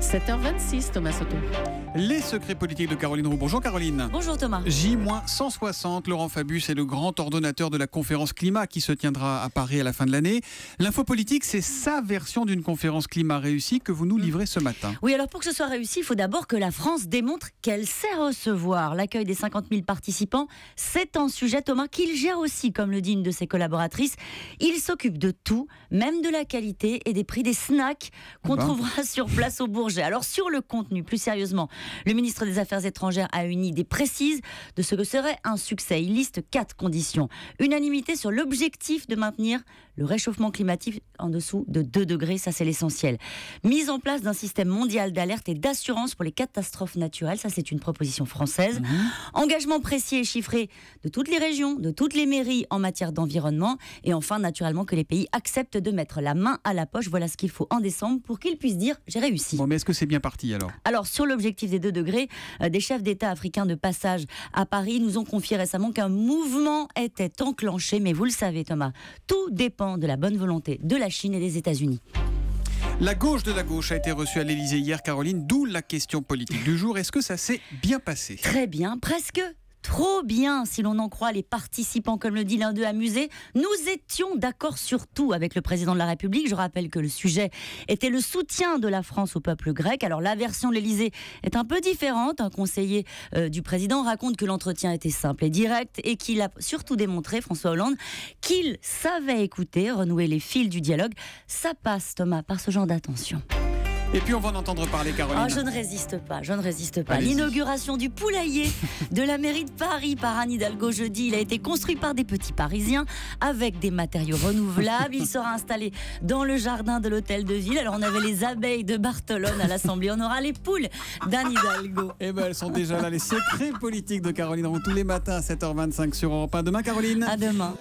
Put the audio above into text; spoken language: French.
7h26, Thomas Soto. Les secrets politiques de Caroline Roux. Bonjour Caroline. Bonjour Thomas. J-160, Laurent Fabius est le grand ordonnateur de la conférence climat qui se tiendra à Paris à la fin de l'année. L'info politique, c'est sa version d'une conférence climat réussie que vous nous livrez ce matin. Oui, alors pour que ce soit réussi, il faut d'abord que la France démontre qu'elle sait recevoir. L'accueil des 50 000 participants, c'est un sujet, Thomas, qu'il gère aussi, comme le dit une de ses collaboratrices. Il s'occupe de tout, même de la qualité et des prix des snacks qu'on trouvera sur place au Bourget. Alors sur le contenu, plus sérieusement, le ministre des Affaires étrangères a une idée précise de ce que serait un succès. Il liste 4 conditions. Unanimité sur l'objectif de maintenir le réchauffement climatique en dessous de 2 degrés, ça c'est l'essentiel. Mise en place d'un système mondial d'alerte et d'assurance pour les catastrophes naturelles, ça c'est une proposition française. Engagement précis et chiffré de toutes les régions, de toutes les mairies en matière d'environnement. Et enfin, naturellement, que les pays acceptent de mettre la main à la poche. Voilà ce qu'il faut en décembre pour qu'ils puissent dire « j'ai réussi ». Bon, mais est-ce que c'est bien parti alors ? Alors, sur l'objectif des 2 degrés, des chefs d'État africains de passage à Paris nous ont confié récemment qu'un mouvement était enclenché. Mais vous le savez, Thomas, tout dépend de la bonne volonté de la Chine et des États-Unis. La gauche de la gauche a été reçue à l'Élysée hier, Caroline, d'où la question politique du jour. Est-ce que ça s'est bien passé ? Très bien, presque trop bien, si l'on en croit les participants, comme le dit l'un d'eux amusé. Nous étions d'accord sur tout avec le président de la République. Je rappelle que le sujet était le soutien de la France au peuple grec. Alors la version de l'Élysée est un peu différente. Un conseiller du président raconte que l'entretien était simple et direct et qu'il a surtout démontré, François Hollande, qu'il savait écouter, renouer les fils du dialogue. Ça passe, Thomas, par ce genre d'attention. Et puis on va en entendre parler, Caroline. Oh, je ne résiste pas. L'inauguration du poulailler de la mairie de Paris par Anne Hidalgo jeudi, il a été construit par des petits Parisiens avec des matériaux renouvelables. Il sera installé dans le jardin de l'hôtel de ville. Alors on avait les abeilles de Barcelone à l'Assemblée, on aura les poules d'Anne Hidalgo. Eh ben elles sont déjà là, les secrets politiques de Caroline Roux tous les matins à 7h25 sur Europe 1. Demain, Caroline. À demain.